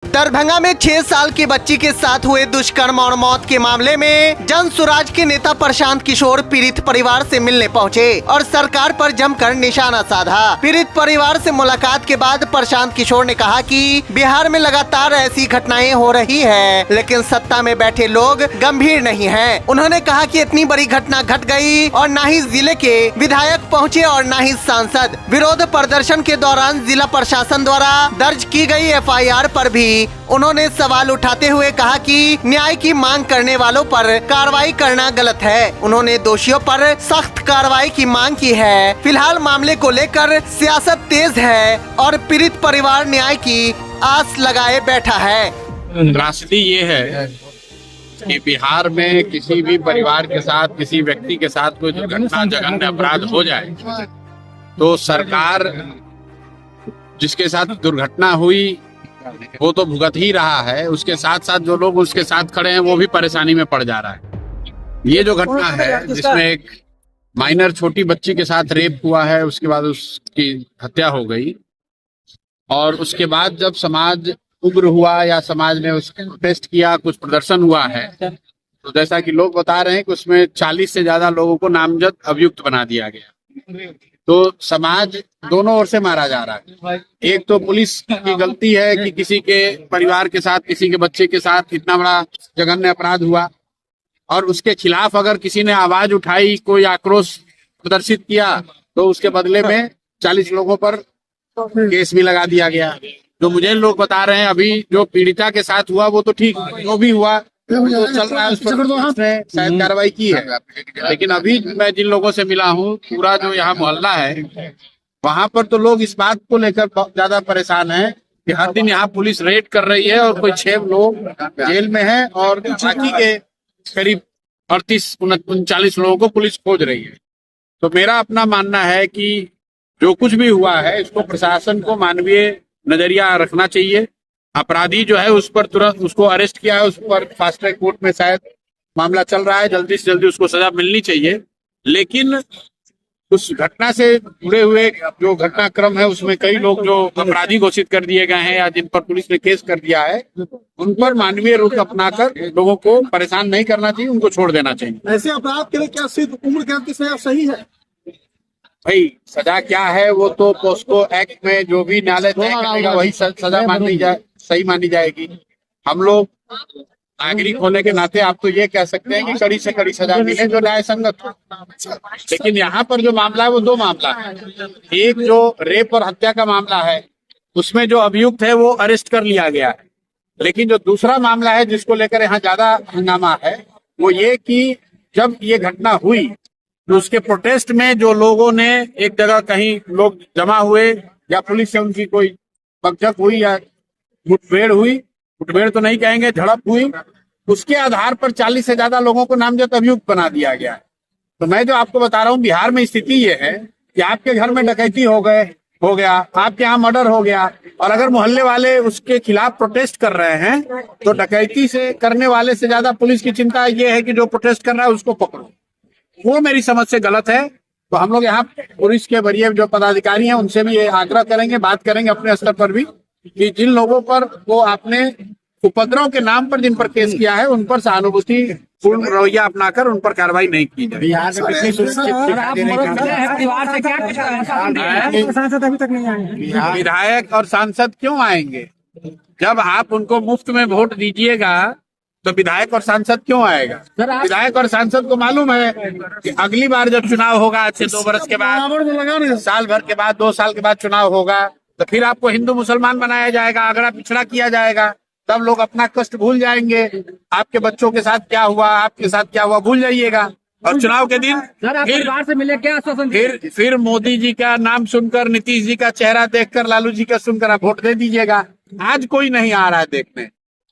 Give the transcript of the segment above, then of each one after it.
दरभंगा में 6 साल की बच्ची के साथ हुए दुष्कर्म और मौत के मामले में जन सुराज के नेता प्रशांत किशोर पीड़ित परिवार से मिलने पहुंचे और सरकार पर जमकर निशाना साधा। पीड़ित परिवार से मुलाकात के बाद प्रशांत किशोर ने कहा कि बिहार में लगातार ऐसी घटनाएं हो रही है, लेकिन सत्ता में बैठे लोग गंभीर नहीं हैं। उन्होंने कहा कि इतनी बड़ी घटना घट गई और न ही जिले के विधायक पहुँचे और न ही सांसद। विरोध प्रदर्शन के दौरान जिला प्रशासन द्वारा दर्ज की गई FIR पर भी उन्होंने सवाल उठाते हुए कहा कि न्याय की मांग करने वालों पर कार्रवाई करना गलत है। उन्होंने दोषियों पर सख्त कार्रवाई की मांग की है। फिलहाल मामले को लेकर सियासत तेज है और पीड़ित परिवार न्याय की आस लगाए बैठा है। त्रासदी ये है कि बिहार में किसी भी परिवार के साथ, किसी व्यक्ति के साथ कोई दुर्घटना, जघन्य अपराध हो जाए तो सरकार जिसके साथ दुर्घटना हुई वो तो भुगत ही रहा है, उसके साथ साथ जो लोग उसके साथ खड़े हैं वो भी परेशानी में पड़ जा रहा है। ये जो घटना है जिसमें एक माइनर छोटी बच्ची के साथ रेप हुआ है, उसके बाद उसकी हत्या हो गई और उसके बाद जब समाज उग्र हुआ या समाज ने उसको प्रोटेस्ट किया, कुछ प्रदर्शन हुआ है, तो जैसा कि लोग बता रहे हैं कि उसमें 40 से ज्यादा लोगों को नामजद अभियुक्त बना दिया गया। तो समाज दोनों ओर से मारा जा रहा है। एक तो पुलिस की गलती है कि किसी के परिवार के साथ, किसी के बच्चे के साथ इतना बड़ा जघन्य अपराध हुआ और उसके खिलाफ अगर किसी ने आवाज उठाई, कोई आक्रोश प्रदर्शित किया तो उसके बदले में 40 लोगों पर केस भी लगा दिया गया। जो मुझे लोग बता रहे हैं अभी जो पीड़िता के साथ हुआ वो तो ठीक, जो भी हुआ तो चल रहा है, उस पर शायद कार्रवाई की है। लेकिन अभी मैं जिन लोगों से मिला हूँ, पूरा जो यहाँ मोहल्ला है वहां पर तो लोग इस बात को लेकर बहुत ज्यादा परेशान हैं कि हर दिन यहाँ पुलिस रेड कर रही है और कोई 6 लोग जेल में हैं और बाकी के करीब 38-39 लोगों को पुलिस खोज रही है। तो मेरा अपना मानना है कि जो कुछ भी हुआ है इसको प्रशासन को मानवीय नजरिया रखना चाहिए। अपराधी जो है उस पर तुरंत उसको अरेस्ट किया है, उस पर फास्ट ट्रैक कोर्ट में शायद मामला चल रहा है, जल्दी से जल्दी उसको सजा मिलनी चाहिए। लेकिन उस घटना से जुड़े हुए जो घटनाक्रम है उसमें कई लोग जो अपराधी घोषित कर दिए गए हैं या जिन पर पुलिस ने केस कर दिया है, उन पर मानवीय रूप अपनाकर लोगों को परेशान नहीं करना चाहिए, उनको छोड़ देना चाहिए। ऐसे अपराध के लिए क्या सिर्फ उम्र कैद की सजा सही है? भाई सजा क्या है वो तो पोस्को एक्ट में जो भी न्यायालय तय करेगा वही सजा सही मानी जाएगी। हम लोग नागरिक होने के नाते आप तो ये कह सकते हैं कि कड़ी से कड़ी सजा मिले जो न्याय संगत हो। लेकिन यहाँ पर जो मामला है वो 2 मामला है। एक जो रेप और हत्या का मामला है उसमें जो अभियुक्त है वो अरेस्ट कर लिया गया है। लेकिन जो दूसरा मामला है जिसको लेकर यहाँ ज्यादा हंगामा है वो ये कि जब ये घटना हुई तो उसके प्रोटेस्ट में जो लोगों ने एक जगह कहीं लोग जमा हुए या पुलिस से उनकी कोई बकझक हुई या मुठभेड़ हुई, मुठभेड़ तो नहीं कहेंगे, झड़प हुई, उसके आधार पर 40 से ज्यादा लोगों को नामजद अभियुक्त बना दिया गया है। तो मैं जो आपको बता रहा हूँ बिहार में स्थिति ये है कि आपके घर में डकैती हो गया, आपके यहाँ मर्डर हो गया और अगर मोहल्ले वाले उसके खिलाफ प्रोटेस्ट कर रहे हैं तो डकैती से करने वाले से ज्यादा पुलिस की चिंता ये है कि जो प्रोटेस्ट कर रहा है उसको पकड़ो। वो मेरी समझ से गलत है। तो हम लोग यहाँ पुलिस के वरीय जो पदाधिकारी हैं उनसे भी ये आग्रह करेंगे, बात करेंगे अपने स्तर पर भी कि जिन लोगों पर वो आपने उपद्रव के नाम पर जिन पर केस किया है उन पर सहानुभूति पूर्ण रवैया अपनाकर उन पर कार्रवाई नहीं की जाए। विधायक और सांसद क्यों आएंगे? जब आप उनको मुफ्त में वोट दीजिएगा तो विधायक और सांसद क्यों आएगा? विधायक और सांसद को मालूम है कि अगली बार जब चुनाव होगा आज से 2 वर्ष के बाद, साल भर के बाद, 2 साल के बाद चुनाव होगा तो फिर आपको हिंदू मुसलमान बनाया जाएगा, अगड़ा पिछड़ा किया जाएगा, तब लोग अपना कष्ट भूल जाएंगे। आपके बच्चों के साथ क्या हुआ, आपके साथ क्या हुआ भूल जाइएगा और चुनाव के दिन परिवार से मिले क्या आश्वासन? फिर मोदी जी का नाम सुनकर, नीतीश जी का चेहरा देखकर, लालू जी का सुनकर आप वोट दे दीजिएगा। आज कोई नहीं आ रहा है देखने।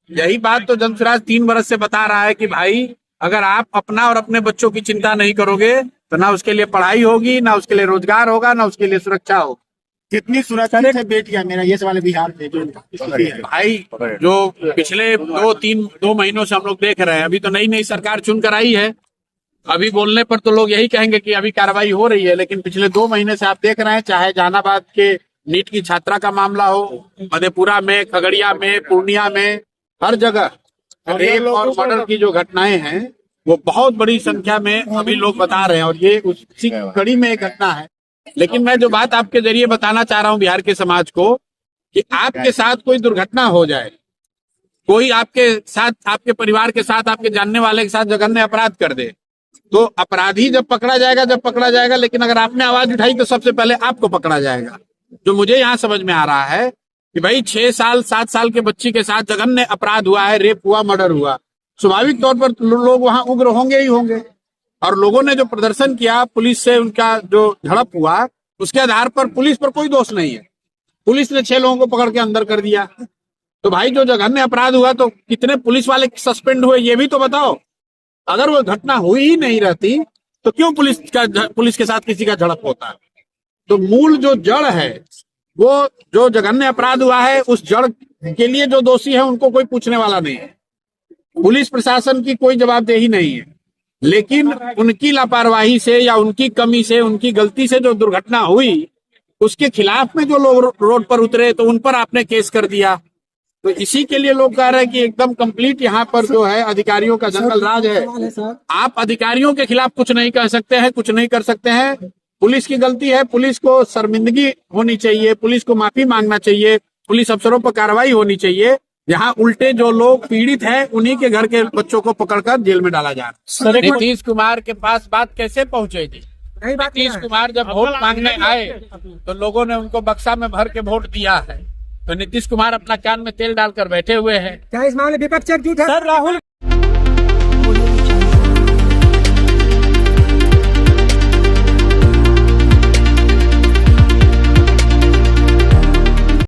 यही बात तो जनसुराज 3 वर्ष से बता रहा है कि भाई अगर आप अपना और अपने बच्चों की चिंता नहीं करोगे तो ना उसके लिए पढ़ाई होगी, ना उसके लिए रोजगार होगा, ना उसके लिए सुरक्षा होगी। कितनी सुरक्षित है बेटियां मेरा ये सवाल बिहार में जो भाई जो पिछले 2 महीनों से हम लोग देख रहे हैं, अभी तो नई सरकार चुन कर आई है, अभी बोलने पर तो लोग यही कहेंगे कि अभी कार्रवाई हो रही है, लेकिन पिछले 2 महीने से आप देख रहे हैं चाहे जहानाबाद के नीट की छात्रा का मामला हो, मधेपुरा में, खगड़िया में, पूर्णिया में, हर जगह रेप और मर्डर की जो घटनाएं हैं वो बहुत बड़ी संख्या में अभी लोग बता रहे हैं, और ये उसी कड़ी में एक घटना है। लेकिन मैं जो बात आपके जरिए बताना चाह रहा हूँ बिहार के समाज को, कि आपके साथ कोई दुर्घटना हो जाए, कोई आपके साथ, आपके परिवार के साथ, आपके जानने वाले के साथ जघन्य अपराध कर दे, तो अपराधी जब पकड़ा जाएगा, लेकिन अगर आपने आवाज उठाई तो सबसे पहले आपको पकड़ा जाएगा। जो मुझे यहाँ समझ में आ रहा है कि भाई 6 साल 7 साल के बच्ची के साथ जघन्य अपराध हुआ है, रेप हुआ, मर्डर हुआ, स्वाभाविक तौर पर लोग वहां उग्र होंगे ही होंगे। और लोगों ने जो प्रदर्शन किया, पुलिस से उनका जो झड़प हुआ, उसके आधार पर पुलिस पर कोई दोष नहीं है, पुलिस ने 6 लोगों को पकड़ के अंदर कर दिया। तो भाई जो जघन्य अपराध हुआ तो कितने पुलिस वाले सस्पेंड हुए ये भी तो बताओ। अगर वो घटना हुई ही नहीं रहती तो क्यों पुलिस के साथ किसी का झड़प होता है? तो मूल जो जड़ है, वो जो जघन्य अपराध हुआ है, उस जड़ के लिए जो दोषी है उनको कोई पूछने वाला नहीं है, पुलिस प्रशासन की कोई जवाबदेही नहीं है। लेकिन उनकी लापरवाही से या उनकी कमी से, उनकी गलती से जो दुर्घटना हुई, उसके खिलाफ में जो लोग रोड पर उतरे तो उन पर आपने केस कर दिया। तो इसी के लिए लोग कह रहे हैं कि एकदम कंप्लीट यहाँ पर जो है अधिकारियों का जंगल राज है। आप अधिकारियों के खिलाफ कुछ नहीं कह सकते हैं, कुछ नहीं कर सकते हैं। पुलिस की गलती है, पुलिस को शर्मिंदगी होनी चाहिए, पुलिस को माफी मांगना चाहिए, पुलिस अफसरों पर कार्रवाई होनी चाहिए। यहाँ उल्टे जो लोग पीड़ित हैं उन्हीं के घर के बच्चों को पकड़कर जेल में डाला जा रहा है। नीतीश कुमार के पास बात कैसे पहुंचे थी? नीतीश कुमार जब वोट मांगने आए तो लोगों ने उनको बक्सा में भर के वोट दिया है, तो नीतीश कुमार अपना कान में तेल डालकर बैठे हुए हैं। क्या इस मामले विपक्ष एकजुट है? सर राहुल